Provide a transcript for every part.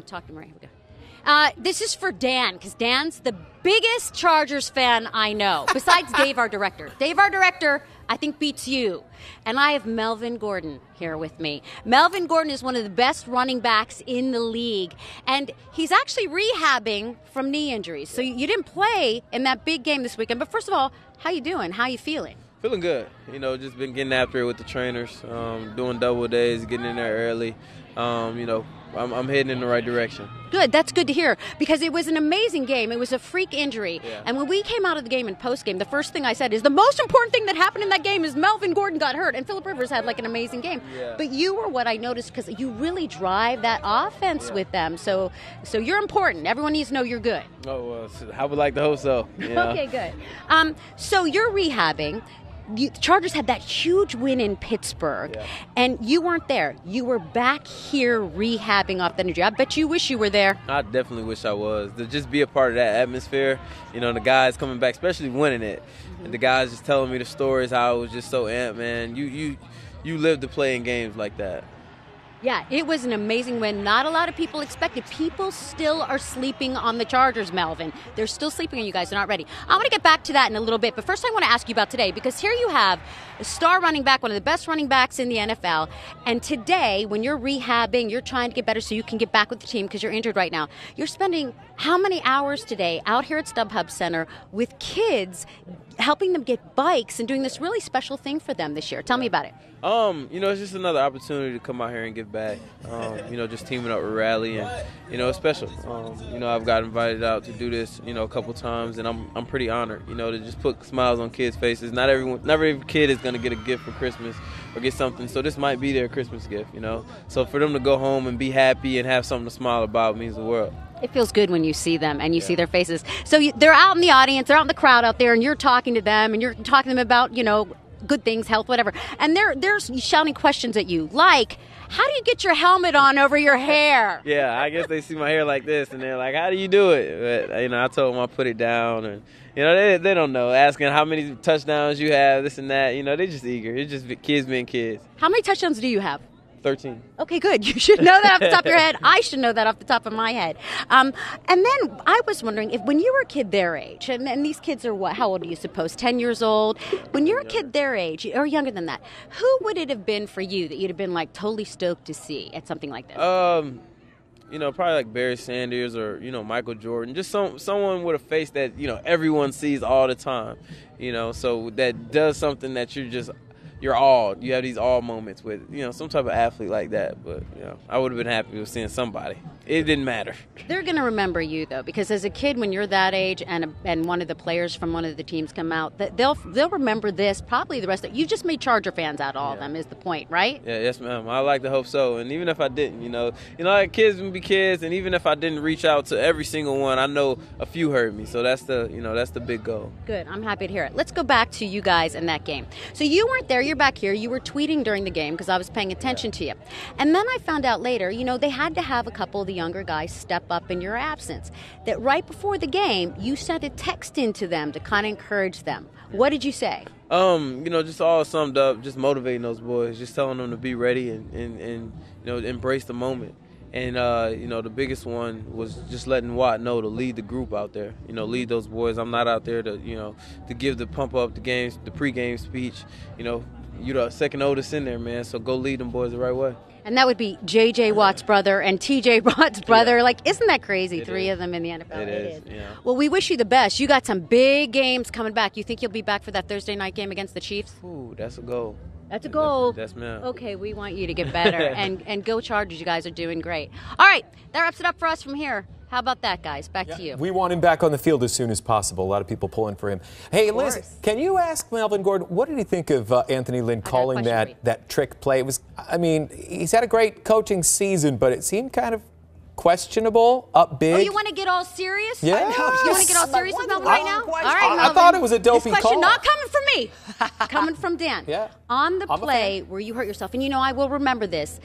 Talk to Marie. Here we go. This is for Dan, because Dan's the biggest Chargers fan I know, besides Dave, our director. Dave, our director, I think beats you. And I have Melvin Gordon here with me. Melvin Gordon is one of the best running backs in the league, and he's actually rehabbing from knee injuries. So you didn't play in that big game this weekend. But first of all, how you doing? How you feeling? Feeling good. Just been getting after it with the trainers, doing double days, getting in there early. I'm heading in the right direction. Good. That's good to hear, because it was an amazing game. It was a freak injury. Yeah. And when we came out of the game in postgame, the first thing I said is the most important thing that happened in that game is Melvin Gordon got hurt, and Phillip Rivers had like an amazing game. Yeah. But you were what I noticed, because you really drive that offense with them. So you're important. Everyone needs to know you're good. Oh, I would like to hope so. Okay, good. So you're rehabbing. The Chargers had that huge win in Pittsburgh, and you weren't there. You were back here rehabbing off the injury. I bet you wish you were there. I definitely wish I was. To just be a part of that atmosphere, the guys coming back, especially winning it, and the guys just telling me the stories, how I was just so amped, man. You live to play in games like that. Yeah, it was an amazing win. Not a lot of people expected. People still are sleeping on the Chargers, Melvin. They're still sleeping on you guys. They're not ready. I want to get back to that in a little bit, but first I want to ask you about today, because here you have a star running back, one of the best running backs in the NFL, and today when you're rehabbing, you're trying to get better so you can get back with the team because you're injured right now. You're spending how many hours today out here at StubHub Center with kids, helping them get bikes and doing this really special thing for them this year? Tell me about it. It's just another opportunity to come out here and give back. Just teaming up with Rally, and it's special. I've got invited out to do this, a couple times, and I'm pretty honored. To just put smiles on kids' faces. Not every kid is gonna get a gift for Christmas or get something, so this might be their Christmas gift. So for them to go home and be happy and have something to smile about means the world. It feels good when you see them and you see their faces. So they're out in the audience, they're out in the crowd out there, and you're talking to them, and you're talking to them about, good things, health, whatever. And they're shouting questions at you, like, how do you get your helmet on over your hair? Yeah, I guess they see my hair like this, and they're like, how do you do it? But, I told them I put it down, and, they don't know. Asking how many touchdowns you have, this and that. They're just eager. It's just kids being kids. How many touchdowns do you have? 13. Okay, good. You should know that off the top of your head. I should know that off the top of my head. And then I was wondering, if when you were a kid their age, and these kids are what? How old do you suppose? 10 years old? When you're a kid their age, or younger than that, who would it have been for you that you'd have been like totally stoked to see at something like this? Probably like Barry Sanders or, Michael Jordan. Just someone with a face that, everyone sees all the time. So that does something that you're awed. You have these awe moments with, some type of athlete like that. But, I would have been happy with seeing somebody. It didn't matter. They're going to remember you, though, because as a kid, when you're that age and one of the players from one of the teams come out, they'll remember this, probably the rest of it. You just made Charger fans out of all of them is the point, right? Yeah, yes, ma'am. I like to hope so. And even if I didn't, like kids will be kids, and even if I didn't reach out to every single one, I know a few heard me. So that's the big goal. Good. I'm happy to hear it. Let's go back to you guys in that game. So you weren't there. You're back here. You were tweeting during the game because I was paying attention to you. And then I found out later, they had to have a couple of the younger guys step up in your absence. That right before the game, you sent a text into them to kind of encourage them. What did you say? Just all summed up, just motivating those boys, just telling them to be ready and embrace the moment. And, the biggest one was just letting Watt know to lead the group out there, lead those boys. I'm not out there to give the pump up the games, the pregame speech. You're the second oldest in there, man, so go lead them boys the right way. And that would be J.J. Watt's brother and T.J. Watt's brother. Yeah. Like, isn't that crazy? It Three is. of them in the NFL. It is. Yeah. Well, we wish you the best. You got some big games coming back. You think you'll be back for that Thursday night game against the Chiefs? Ooh, that's a goal. That's a goal. That's ma'am. Okay, we want you to get better. and go Chargers. You guys are doing great. All right, that wraps it up for us from here. How about that, guys? Back to you. We want him back on the field as soon as possible. A lot of people pulling for him. Hey, Liz, can you ask Melvin Gordon, what did he think of Anthony Lynn calling that trick play? It was, he's had a great coaching season, but it seemed kind of questionable, up big. Oh, you want to get all serious? Yeah. You want to get all serious with Melvin right now? All right, Melvin. I thought it was a dopey this question call. not coming from me. Coming from Dan. Yeah. On the play where you hurt yourself, and I will remember this,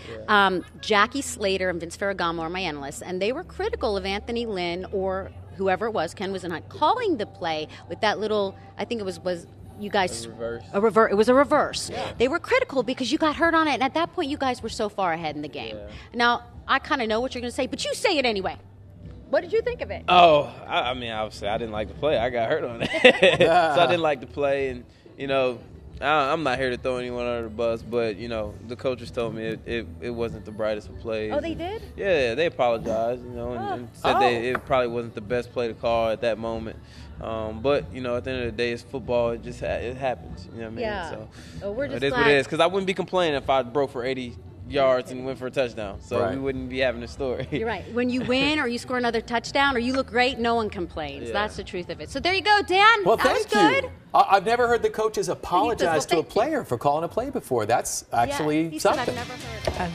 Jackie Slater and Vince Ferragamo are my analysts, and they were critical of Anthony Lynn or whoever it was, Ken was in calling the play with that little, I think it was you guys reverse. It was a reverse. Yeah. They were critical because you got hurt on it, and at that point you guys were so far ahead in the game. Yeah. Now, I kind of know what you're going to say, but you say it anyway. What did you think of it? Oh, I mean, obviously, I didn't like to play. I got hurt on it. So I didn't like to play. And, you know, I'm not here to throw anyone under the bus, but, you know, the coaches told me it wasn't the brightest of plays. Oh, they did? Yeah, they apologized, you know, and said it probably wasn't the best play to call at that moment. But, you know, at the end of the day, it's football. It just it happens. You know what I mean? Yeah. So We're just it is what it is. Because I wouldn't be complaining if I broke for 80 yards and went for a touchdown. So we wouldn't be having a story. You're right. When you win or you score another touchdown or you look great, no one complains. Yeah. That's the truth of it. So there you go, Dan. Well, that was thank good. you. I've never heard the coaches apologize to a player for calling a play before. That's actually something. I've never heard.